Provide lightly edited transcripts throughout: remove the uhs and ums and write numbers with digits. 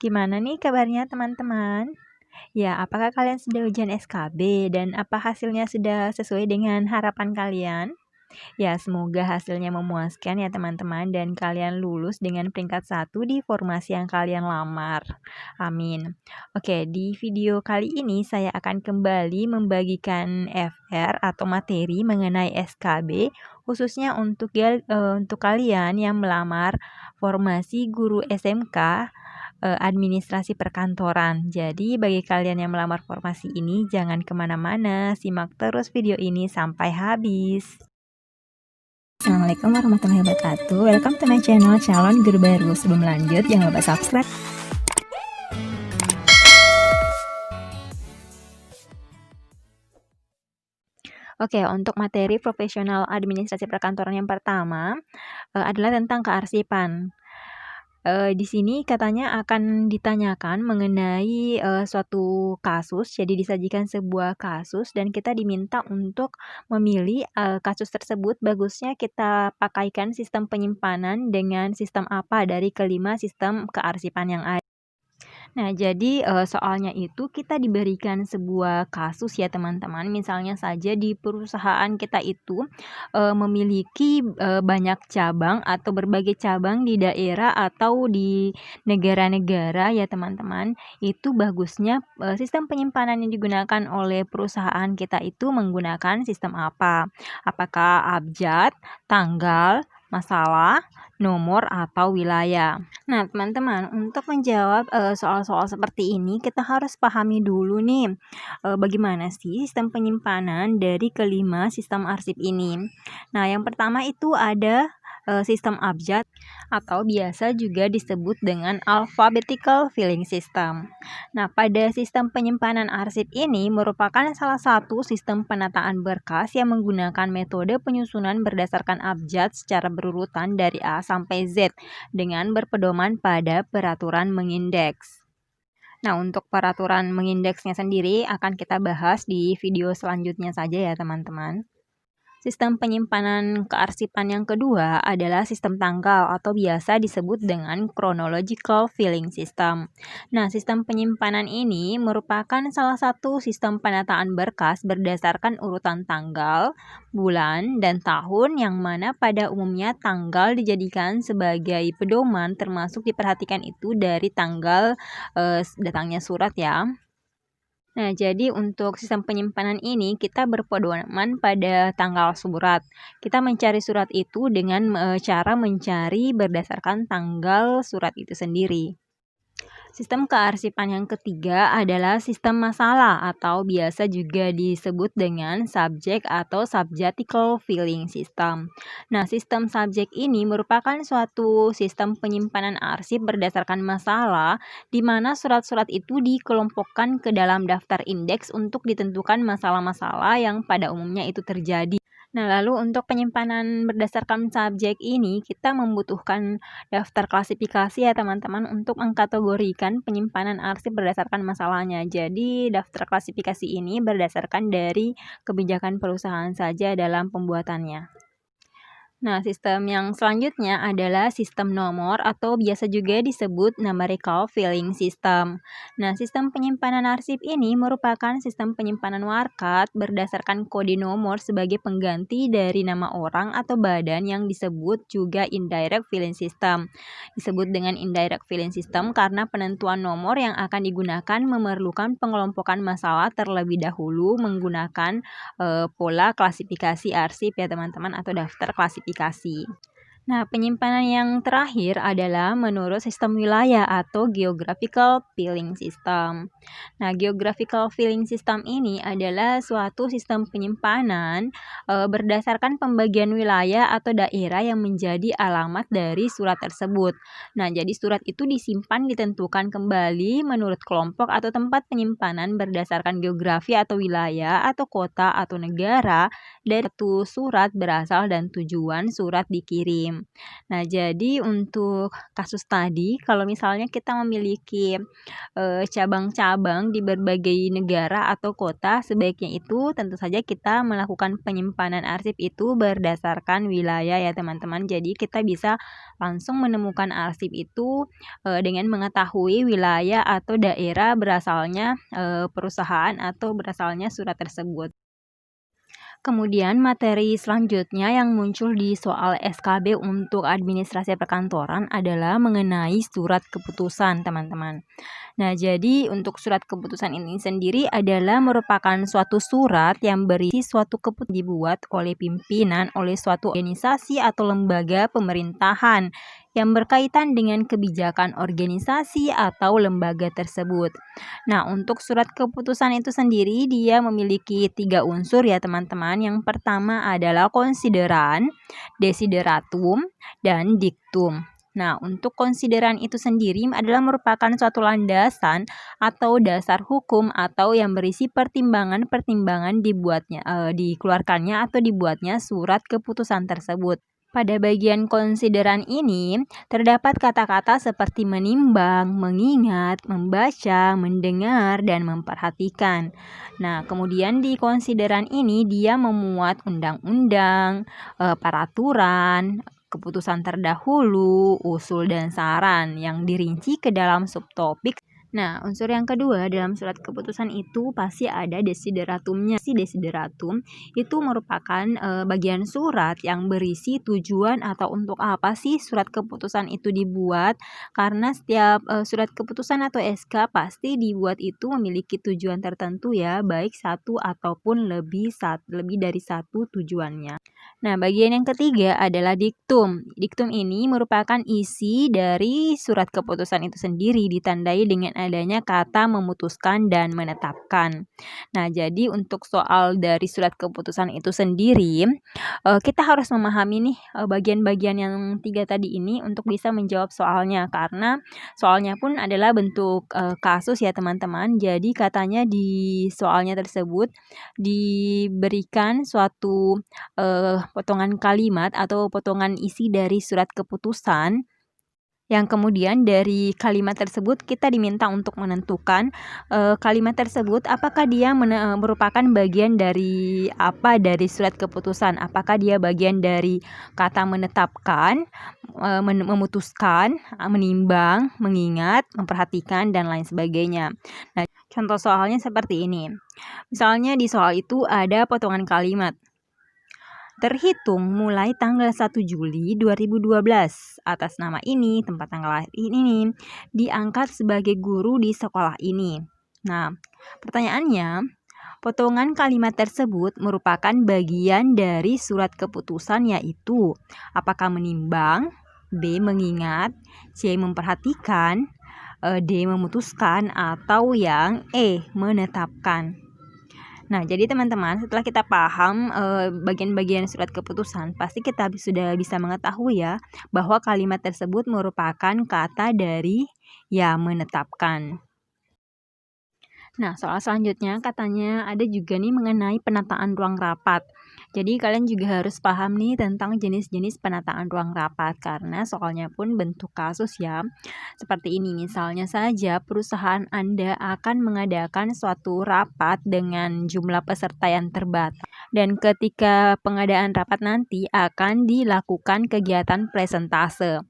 Gimana nih kabarnya teman-teman? Ya, apakah kalian sudah ujian SKB dan apa hasilnya sudah sesuai dengan harapan kalian? Ya, semoga hasilnya memuaskan ya teman-teman dan kalian lulus dengan peringkat 1 di formasi yang kalian lamar. Amin. Oke, di video kali ini saya akan kembali membagikan FR atau materi mengenai SKB khususnya untuk kalian yang melamar formasi guru SMK administrasi perkantoran. Jadi bagi kalian yang melamar formasi ini jangan kemana-mana, simak terus video ini sampai habis. Assalamualaikum warahmatullahi wabarakatuh. Welcome to my channel calon guru baru. Sebelum lanjut jangan lupa subscribe. Oke, untuk materi profesional administrasi perkantoran yang pertama adalah tentang kearsipan. Di sini katanya akan ditanyakan mengenai suatu kasus, jadi disajikan sebuah kasus dan kita diminta untuk memilih kasus tersebut bagusnya kita pakaikan sistem penyimpanan dengan sistem apa dari kelima sistem kearsipan yang ada. Nah, jadi soalnya itu kita diberikan sebuah kasus ya teman-teman. Misalnya saja di perusahaan kita itu memiliki banyak cabang atau berbagai cabang di daerah atau di negara-negara ya teman-teman. Itu bagusnya sistem penyimpanan yang digunakan oleh perusahaan kita itu menggunakan sistem apa? Apakah abjad, tanggal, masalah, nomor, atau wilayah. Nah, teman-teman, untuk menjawab soal-soal seperti ini, kita harus pahami dulu nih bagaimana sih sistem penyimpanan dari kelima sistem arsip ini. Nah, yang pertama itu ada sistem abjad atau biasa juga disebut dengan alphabetical filing system. Nah, pada sistem penyimpanan arsip ini merupakan salah satu sistem penataan berkas yang menggunakan metode penyusunan berdasarkan abjad secara berurutan dari A sampai Z dengan berpedoman pada peraturan mengindeks. Nah, untuk peraturan mengindeksnya sendiri akan kita bahas di video selanjutnya saja ya teman-teman. Sistem penyimpanan kearsipan yang kedua adalah sistem tanggal atau biasa disebut dengan chronological filing system. Nah, sistem penyimpanan ini merupakan salah satu sistem penataan berkas berdasarkan urutan tanggal, bulan, dan tahun yang mana pada umumnya tanggal dijadikan sebagai pedoman termasuk diperhatikan itu dari tanggal datangnya surat ya. Nah, jadi untuk sistem penyimpanan ini kita berpedoman pada tanggal surat. Kita mencari surat itu dengan cara mencari berdasarkan tanggal surat itu sendiri. Sistem kearsipan yang ketiga adalah sistem masalah atau biasa juga disebut dengan subject atau subjectical filing system. Nah, sistem subject ini merupakan suatu sistem penyimpanan arsip berdasarkan masalah di mana surat-surat itu dikelompokkan ke dalam daftar indeks untuk ditentukan masalah-masalah yang pada umumnya itu terjadi. Nah, lalu untuk penyimpanan berdasarkan subjek ini, kita membutuhkan daftar klasifikasi ya teman-teman untuk mengkategorikan penyimpanan arsip berdasarkan masalahnya. Jadi, daftar klasifikasi ini berdasarkan dari kebijakan perusahaan saja dalam pembuatannya. Nah, sistem yang selanjutnya adalah sistem nomor atau biasa juga disebut numerical filing system. Nah, sistem penyimpanan arsip ini merupakan sistem penyimpanan warkat berdasarkan kode nomor sebagai pengganti dari nama orang atau badan yang disebut juga indirect filing system. Disebut dengan indirect filing system karena penentuan nomor yang akan digunakan memerlukan pengelompokan masalah terlebih dahulu menggunakan pola klasifikasi arsip ya teman-teman atau daftar klasifikasi. Nah, penyimpanan yang terakhir adalah menurut sistem wilayah atau geographical filing system. Nah, geographical filing system ini adalah suatu sistem penyimpanan berdasarkan pembagian wilayah atau daerah yang menjadi alamat dari surat tersebut. Nah, jadi surat itu disimpan ditentukan kembali menurut kelompok atau tempat penyimpanan berdasarkan geografi atau wilayah atau kota atau negara dari satu surat berasal dan tujuan surat dikirim. tim. Nah, jadi untuk kasus tadi, kalau misalnya kita memiliki cabang-cabang di berbagai negara atau kota, sebaiknya itu tentu saja kita melakukan penyimpanan arsip itu berdasarkan wilayah ya teman-teman. Jadi kita bisa langsung menemukan arsip itu dengan mengetahui wilayah atau daerah berasalnya perusahaan atau berasalnya surat tersebut. Kemudian materi selanjutnya yang muncul di soal SKB untuk administrasi perkantoran adalah mengenai surat keputusan, teman-teman. Nah, jadi untuk surat keputusan ini sendiri adalah merupakan suatu surat yang berisi suatu keputusan dibuat oleh pimpinan oleh suatu organisasi atau lembaga pemerintahan yang berkaitan dengan kebijakan organisasi atau lembaga tersebut. Nah, untuk surat keputusan itu sendiri dia memiliki 3 unsur ya teman-teman. Yang pertama adalah konsideran, desideratum, dan diktum. Nah, untuk konsideran itu sendiri adalah merupakan suatu landasan atau dasar hukum atau yang berisi pertimbangan-pertimbangan dikeluarkannya atau dibuatnya surat keputusan tersebut. Pada bagian konsideran ini, terdapat kata-kata seperti menimbang, mengingat, membaca, mendengar, dan memperhatikan. Nah, kemudian di konsideran ini dia memuat undang-undang, peraturan, keputusan terdahulu, usul dan saran yang dirinci ke dalam subtopik. Nah, unsur yang kedua dalam surat keputusan itu pasti ada desideratumnya. Si desideratum itu merupakan bagian surat yang berisi tujuan atau untuk apa sih surat keputusan itu dibuat. Karena setiap surat keputusan atau SK pasti dibuat itu memiliki tujuan tertentu ya, baik satu ataupun lebih dari satu tujuannya. Nah, bagian yang ketiga adalah diktum. Diktum ini merupakan isi dari surat keputusan itu sendiri ditandai dengan adanya kata memutuskan dan menetapkan. Nah, jadi untuk soal dari surat keputusan itu sendiri, kita harus memahami nih bagian-bagian yang 3 tadi ini untuk bisa menjawab soalnya, karena soalnya pun adalah bentuk kasus ya teman-teman. Jadi katanya di soalnya tersebut diberikan suatu potongan kalimat atau potongan isi dari surat keputusan yang kemudian dari kalimat tersebut kita diminta untuk menentukan kalimat tersebut apakah dia merupakan bagian dari apa dari surat keputusan, apakah dia bagian dari kata menetapkan, memutuskan, menimbang, mengingat, memperhatikan, dan lain sebagainya. Nah, contoh soalnya seperti ini. Misalnya di soal itu ada potongan kalimat. Terhitung mulai tanggal 1 Juli 2012, atas nama ini, tempat tanggal lahir ini, diangkat sebagai guru di sekolah ini. Nah, pertanyaannya, potongan kalimat tersebut merupakan bagian dari surat keputusan yaitu apakah menimbang, B. mengingat, C. memperhatikan, D. memutuskan, atau yang E. menetapkan. Nah, jadi teman-teman, setelah kita paham bagian-bagian surat keputusan, pasti kita sudah bisa mengetahui ya bahwa kalimat tersebut merupakan kata dari ya menetapkan. Nah, soal selanjutnya katanya ada juga nih mengenai penataan ruang rapat. Jadi kalian juga harus paham nih tentang jenis-jenis penataan ruang rapat karena soalnya pun bentuk kasus ya. Seperti ini misalnya saja perusahaan Anda akan mengadakan suatu rapat dengan jumlah peserta yang terbatas dan ketika pengadaan rapat nanti akan dilakukan kegiatan presentase.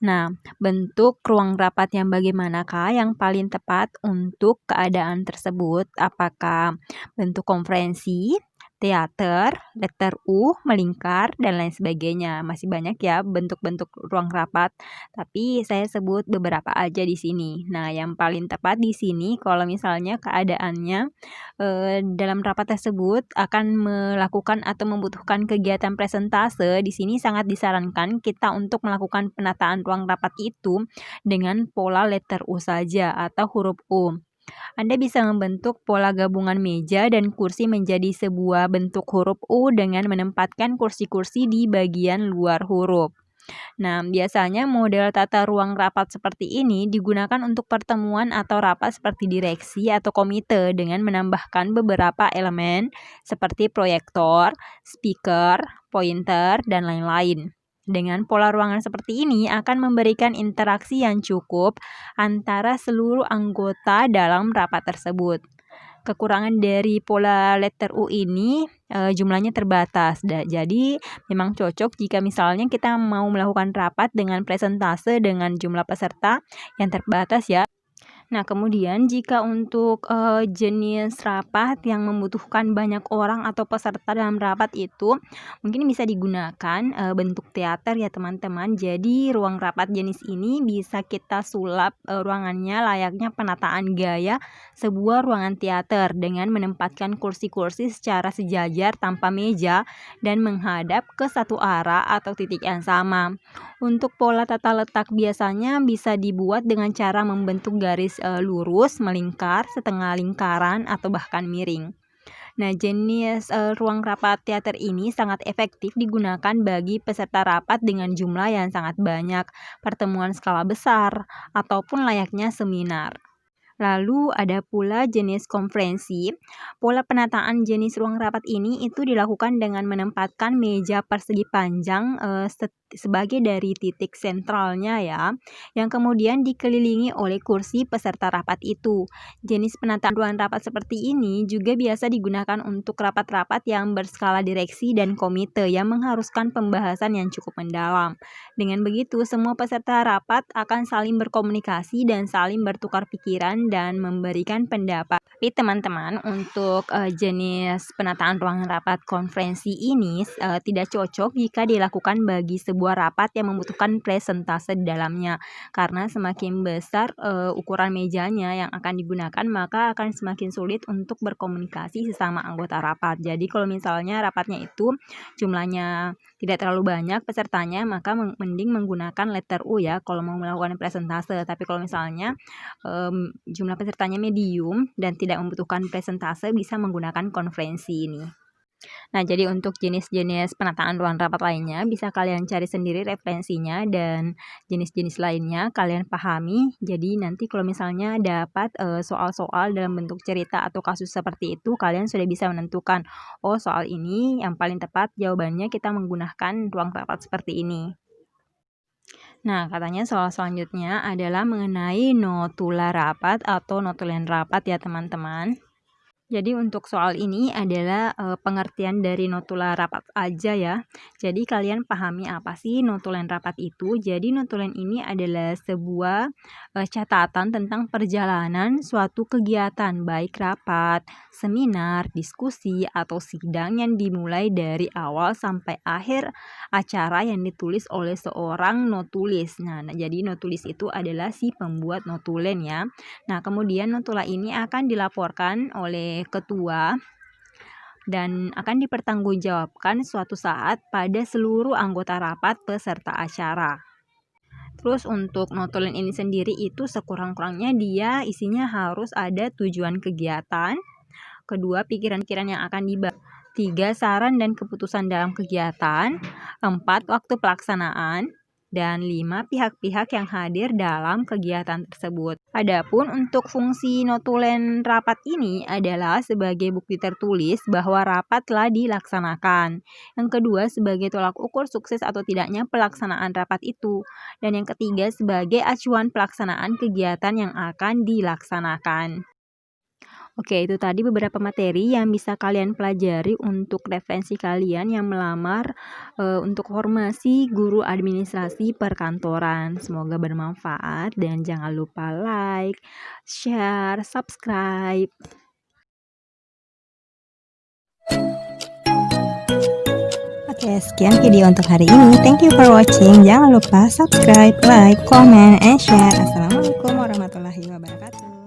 Nah, bentuk ruang rapat yang bagaimanakah yang paling tepat untuk keadaan tersebut? Apakah bentuk konferensi, teater, letter U, melingkar, dan lain sebagainya. Masih banyak ya bentuk-bentuk ruang rapat, tapi saya sebut beberapa aja di sini. Nah, yang paling tepat di sini kalau misalnya keadaannya dalam rapat tersebut akan melakukan atau membutuhkan kegiatan presentase, di sini sangat disarankan kita untuk melakukan penataan ruang rapat itu dengan pola letter U saja atau huruf U. Anda bisa membentuk pola gabungan meja dan kursi menjadi sebuah bentuk huruf U dengan menempatkan kursi-kursi di bagian luar huruf. Nah, biasanya model tata ruang rapat seperti ini digunakan untuk pertemuan atau rapat seperti direksi atau komite dengan menambahkan beberapa elemen seperti proyektor, speaker, pointer, dan lain-lain. Dengan pola ruangan seperti ini akan memberikan interaksi yang cukup antara seluruh anggota dalam rapat tersebut. Kekurangan dari pola letter U ini jumlahnya terbatas. Jadi memang cocok jika misalnya kita mau melakukan rapat dengan presentase dengan jumlah peserta yang terbatas ya. Nah, kemudian jika untuk jenis rapat yang membutuhkan banyak orang atau peserta dalam rapat itu, mungkin bisa digunakan bentuk teater ya teman-teman. Jadi ruang rapat jenis ini bisa kita sulap ruangannya layaknya penataan gaya sebuah ruangan teater dengan menempatkan kursi-kursi secara sejajar tanpa meja dan menghadap ke satu arah atau titik yang sama. Untuk pola tata letak biasanya bisa dibuat dengan cara membentuk garis lurus, melingkar, setengah lingkaran, atau bahkan miring. Nah, jenis ruang rapat teater ini sangat efektif digunakan bagi peserta rapat dengan jumlah yang sangat banyak, pertemuan skala besar, ataupun layaknya seminar. Lalu ada pula jenis konferensi. Pola penataan jenis ruang rapat ini itu dilakukan dengan menempatkan meja persegi panjang sebagai dari titik sentralnya ya, yang kemudian dikelilingi oleh kursi peserta rapat itu. Jenis penataan ruang rapat seperti ini juga biasa digunakan untuk rapat-rapat yang berskala direksi dan komite yang mengharuskan pembahasan yang cukup mendalam. Dengan begitu, semua peserta rapat akan saling berkomunikasi dan saling bertukar pikiran dan memberikan pendapat. Tapi teman-teman, untuk jenis penataan ruangan rapat konferensi ini tidak cocok jika dilakukan bagi sebuah rapat yang membutuhkan presentase di dalamnya. Karena semakin besar ukuran mejanya yang akan digunakan, maka akan semakin sulit untuk berkomunikasi sesama anggota rapat. Jadi kalau misalnya rapatnya itu jumlahnya tidak terlalu banyak pesertanya, maka mending menggunakan letter U ya kalau mau melakukan presentase. Tapi kalau misalnya jumlah pesertanya medium dan tidak membutuhkan presentase, bisa menggunakan konferensi ini. Nah, jadi untuk jenis-jenis penataan ruang rapat lainnya bisa kalian cari sendiri referensinya, dan jenis-jenis lainnya kalian pahami. Jadi nanti kalau misalnya dapat soal-soal dalam bentuk cerita atau kasus seperti itu, kalian sudah bisa menentukan, oh soal ini yang paling tepat jawabannya kita menggunakan ruang rapat seperti ini. Nah, katanya soal selanjutnya adalah mengenai notula rapat atau notulen rapat ya teman-teman. Jadi untuk soal ini adalah pengertian dari notula rapat aja ya. Jadi kalian pahami apa sih notulen rapat itu? Jadi notulen ini adalah sebuah catatan tentang perjalanan suatu kegiatan, baik rapat, seminar, diskusi, atau sidang yang dimulai dari awal sampai akhir acara yang ditulis oleh seorang notulis. Nah, jadi notulis itu adalah si pembuat notulen ya. Nah, kemudian notula ini akan dilaporkan oleh ketua dan akan dipertanggungjawabkan suatu saat pada seluruh anggota rapat peserta acara. Terus untuk notulen ini sendiri itu sekurang-kurangnya dia isinya harus ada tujuan kegiatan, kedua pikiran-pikiran yang akan dibahas, 3 saran dan keputusan dalam kegiatan, 4 waktu pelaksanaan, dan 5 pihak-pihak yang hadir dalam kegiatan tersebut. Adapun untuk fungsi notulen rapat ini adalah sebagai bukti tertulis bahwa rapat telah dilaksanakan. Yang kedua sebagai tolak ukur sukses atau tidaknya pelaksanaan rapat itu. Dan yang ketiga sebagai acuan pelaksanaan kegiatan yang akan dilaksanakan. Oke, itu tadi beberapa materi yang bisa kalian pelajari untuk referensi kalian yang melamar untuk formasi guru administrasi perkantoran. Semoga bermanfaat dan jangan lupa like, share, subscribe. Oke, sekian video untuk hari ini. Thank you for watching. Jangan lupa subscribe, like, comment, and share. Assalamualaikum warahmatullahi wabarakatuh.